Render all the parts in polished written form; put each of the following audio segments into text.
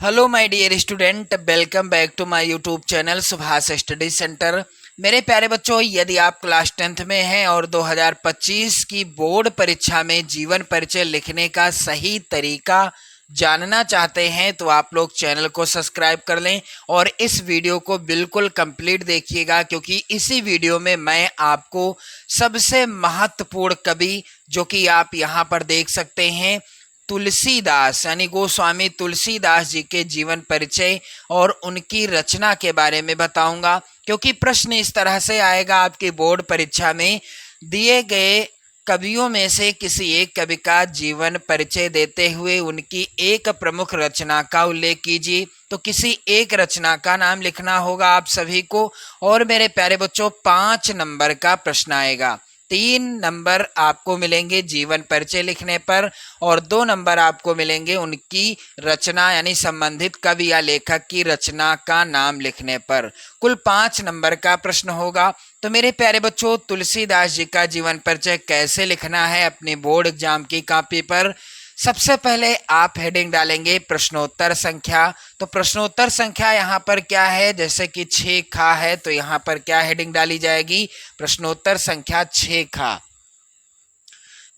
Hello my dear student, welcome back to my YouTube channel Subhash study centre. मेरे प्यारे बच्चों, यदि आप क्लास 10th में हैं और 2025 की बोर्ड परीक्षा में जीवन परिचय लिखने का सही तरीका जानना चाहते हैं तो आप लोग चैनल को सब्सक्राइब कर लें और इस वीडियो को बिल्कुल कंप्लीट देखिएगा, क्योंकि इसी वीडियो में मैं आपको सबसे महत्वपूर्ण कवि, जो कि आप यहाँ पर देख सकते हैं, तुलसीदास यानी गोस्वामी तुलसीदास जी के जीवन परिचय और उनकी रचना के बारे में बताऊंगा। क्योंकि प्रश्न इस तरह से आएगा आपकी बोर्ड परीक्षा में, दिए गए कवियों में से किसी एक कवि का जीवन परिचय देते हुए उनकी एक प्रमुख रचना का उल्लेख कीजिए। तो किसी एक रचना का नाम लिखना होगा आप सभी को। और मेरे प्यारे बच्चों, 5 नंबर का प्रश्न आएगा। 3 नंबर आपको मिलेंगे जीवन परिचय लिखने पर और 2 नंबर आपको मिलेंगे उनकी रचना यानी संबंधित कवि या लेखक की रचना का नाम लिखने पर। कुल 5 नंबर का प्रश्न होगा। तो मेरे प्यारे बच्चों, तुलसीदास जी का जीवन परिचय कैसे लिखना है अपने बोर्ड एग्जाम की कॉपी पर। सबसे पहले आप हेडिंग डालेंगे प्रश्नोत्तर संख्या। तो प्रश्नोत्तर संख्या यहाँ पर क्या है, जैसे कि 6 खा है तो यहाँ पर क्या हेडिंग डाली जाएगी, प्रश्नोत्तर संख्या 6 खा।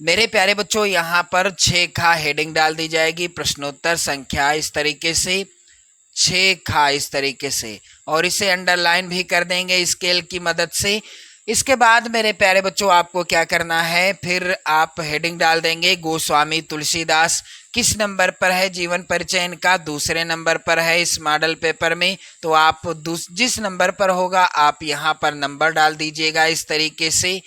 मेरे प्यारे बच्चों, यहाँ पर 6 खा हेडिंग डाल दी जाएगी। प्रश्नोत्तर संख्या इस तरीके से 6 खा, इस तरीके से, और इसे अंडरलाइन भी कर देंगे स्केल की मदद से। इसके बाद मेरे प्यारे बच्चों, आपको क्या करना है, फिर आप हेडिंग डाल देंगे गोस्वामी तुलसीदास। किस नंबर पर है जीवन परिचय इनका, दूसरे नंबर पर है इस मॉडल पेपर में। तो आप जिस नंबर पर होगा आप यहाँ पर नंबर डाल दीजिएगा इस तरीके से।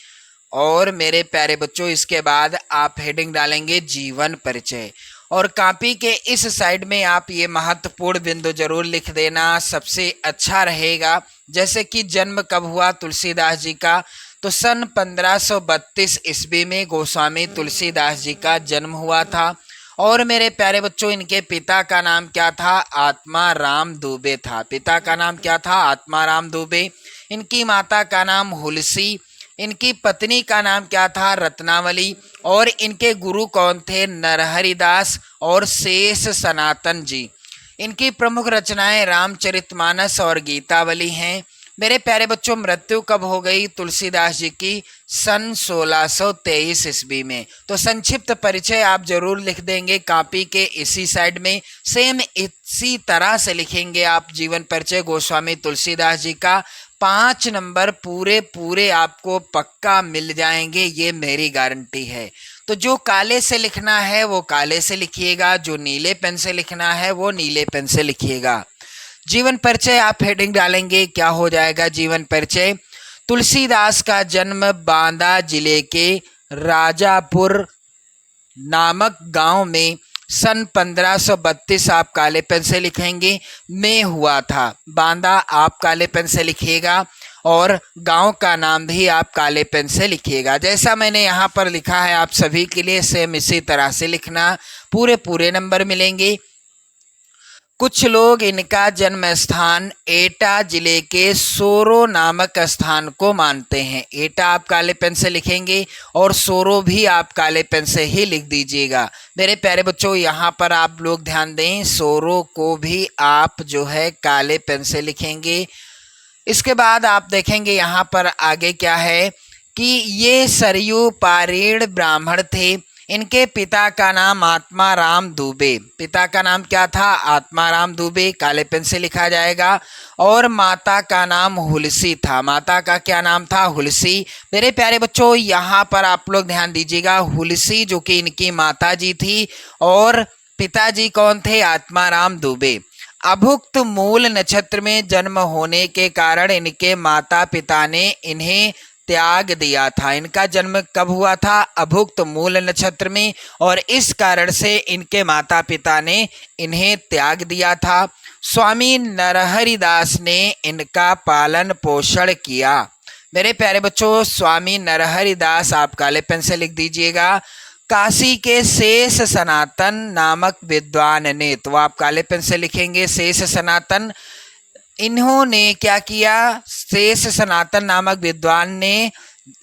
और मेरे प्यारे बच्चों, इसके बाद आप हेडिंग डालेंगे जीवन परिचय और कॉपी के इस साइड में आप ये महत्वपूर्ण बिंदु जरूर लिख देना, सबसे अच्छा रहेगा। जैसे कि जन्म कब हुआ तुलसीदास जी का, तो सन 1532 ईस्वी में गोस्वामी तुलसीदास जी का जन्म हुआ था। और मेरे प्यारे बच्चों, इनके पिता का नाम क्या था, आत्माराम दुबे था। पिता का नाम क्या था, आत्माराम दुबे। इनकी माता का नाम हुलसी, इनकी पत्नी का नाम क्या था, रत्नावली। और इनके गुरु कौन थे, नरहरिदास और शेष सनातन जी। इनकी प्रमुख रचनाएं रामचरितमानस और गीतावली हैं। मेरे प्यारे बच्चों, मृत्यु कब हो गई तुलसीदास जी की, सन 1623 ईस्वी में। तो संक्षिप्त परिचय आप जरूर लिख देंगे कॉपी के इसी साइड में। सेम इसी तरह से लिखेंगे आप जीवन परिचय गोस्वामी तुलसीदास जी का। 5 नंबर पूरे आपको पक्का मिल जाएंगे, ये मेरी गारंटी है। तो जो काले से लिखना है वो काले से लिखिएगा, जो नीले पेन से लिखना है वो नीले पेन से लिखिएगा। जीवन परिचय आप हेडिंग डालेंगे, क्या हो जाएगा जीवन परिचय, तुलसीदास का जन्म बांदा जिले के राजापुर नामक गांव में सन 1532 आप काले पेन से लिखेंगे में हुआ था। बांदा आप काले पेन से लिखिएगा और गांव का नाम भी आप काले पेन से लिखिएगा। जैसा मैंने यहाँ पर लिखा है आप सभी के लिए सेम इसी तरह से लिखना, पूरे नंबर मिलेंगे। कुछ लोग इनका जन्म स्थान एटा जिले के सोरो नामक स्थान को मानते हैं। एटा आप काले पेन से लिखेंगे और सोरो भी आप काले पेन से ही लिख दीजिएगा। मेरे प्यारे बच्चों, यहाँ पर आप लोग ध्यान दें, सोरो को भी आप जो है काले पेन से लिखेंगे। इसके बाद आप देखेंगे यहाँ पर आगे क्या है कि ये सरयू पारीण ब्राह्मण थे। इनके पिता का नाम आत्माराम दुबे, पिता का नाम क्या था, आत्माराम दुबे, काले पेन से लिखा जाएगा। और माता का नाम हुलसी था। माता का क्या नाम था, हुलसी। मेरे प्यारे बच्चों, यहाँ पर आप लोग ध्यान दीजिएगा, हुलसी जो कि इनकी माता जी थी और पिताजी कौन थे, आत्माराम दुबे। अभुक्त मूल नक्षत्र में जन्म होने के कारण इनके माता पिता ने इन्हें त्याग दिया था। इनका जन्म कब हुआ था, अभुक्त मूल नक्षत्र में, और इस कारण से इनके माता पिता ने इन्हें त्याग दिया था। स्वामी नरहरिदास ने इनका पालन पोषण किया। मेरे प्यारे बच्चों, स्वामी नरहरिदास आप काले पेन से लिख दीजिएगा। काशी के शेष सनातन नामक विद्वान ने, तो आप काले पेन से लिखेंगे शेष सनातन। इन्होंने क्या किया, शेष सनातन नामक विद्वान ने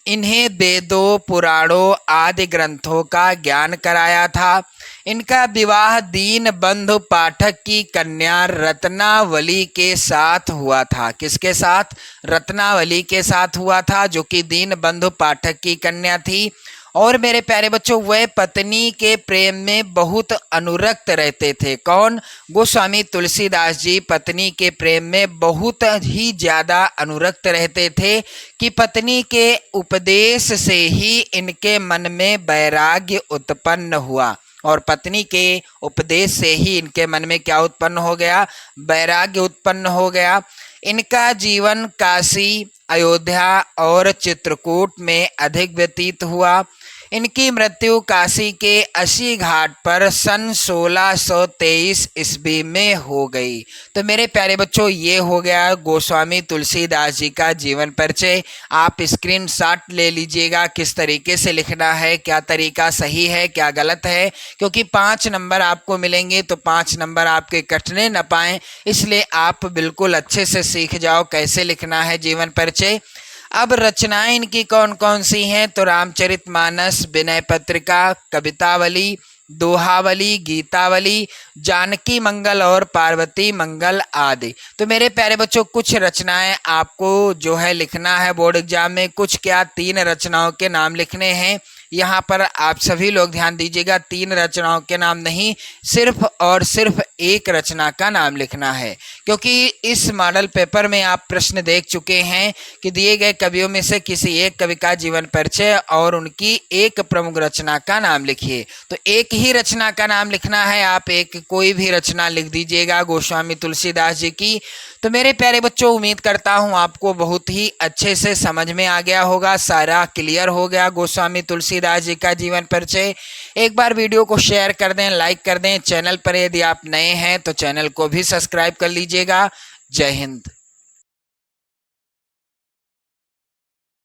इन्हें वेदों पुराणों आदि ग्रंथों का ज्ञान कराया था। इनका विवाह दीनबंधु पाठक की कन्या रत्नावली के साथ हुआ था। किसके साथ? रत्नावली के साथ हुआ था, जो कि दीनबंधु पाठक की कन्या थी। और मेरे प्यारे बच्चों, वह पत्नी के प्रेम में बहुत अनुरक्त रहते थे। कौन? गोस्वामी तुलसीदास जी पत्नी के प्रेम में बहुत ही ज्यादा अनुरक्त रहते थे कि पत्नी के उपदेश से ही इनके मन में वैराग्य उत्पन्न हुआ। और पत्नी के उपदेश से ही इनके मन में क्या उत्पन्न हो गया? वैराग्य उत्पन्न हो गया। इनका जीवन काशी, अयोध्या और चित्रकूट में अधिक व्यतीत हुआ। इनकी मृत्यु काशी के 80 घाट पर सन 1623 ईस्वी में हो गई। तो मेरे प्यारे बच्चों, ये हो गया गोस्वामी तुलसीदास जी का जीवन परिचय। आप स्क्रीनशॉट ले लीजिएगा किस तरीके से लिखना है, क्या तरीका सही है, क्या गलत है, क्योंकि 5 नंबर आपको मिलेंगे तो 5 नंबर आपके कटने न पाएं, इसलिए आप बिल्कुल अच्छे से सीख जाओ कैसे लिखना है जीवन परिचय। अब रचनाएं इनकी कौन कौन सी हैं? तो रामचरितमानस, विनय पत्रिका, कवितावली, दोहावली, गीतावली, जानकी मंगल और पार्वती मंगल आदि। तो मेरे प्यारे बच्चों, कुछ रचनाएं आपको जो है लिखना है बोर्ड एग्जाम में। कुछ क्या, 3 रचनाओं के नाम लिखने हैं। यहाँ पर आप सभी लोग ध्यान दीजिएगा, 3 रचनाओं के नाम नहीं, सिर्फ और सिर्फ एक रचना का नाम लिखना है, क्योंकि इस मॉडल पेपर में आप प्रश्न देख चुके हैं कि दिए गए कवियों में से किसी एक कवि का जीवन परिचय और उनकी एक प्रमुख रचना का नाम लिखिए। तो एक ही रचना का नाम लिखना है, आप एक कोई भी रचना लिख दीजिएगा गोस्वामी तुलसीदास जी की। तो मेरे प्यारे बच्चों, उम्मीद करता हूँ आपको बहुत ही अच्छे से समझ में आ गया होगा, सारा क्लियर हो गया गोस्वामी तुलसीदास जी का जीवन परिचय। एक बार वीडियो को शेयर कर दें, लाइक कर दें। चैनल पर यदि आप नए हैं तो चैनल को भी सब्सक्राइब कर लीजिएगा। जय हिंद।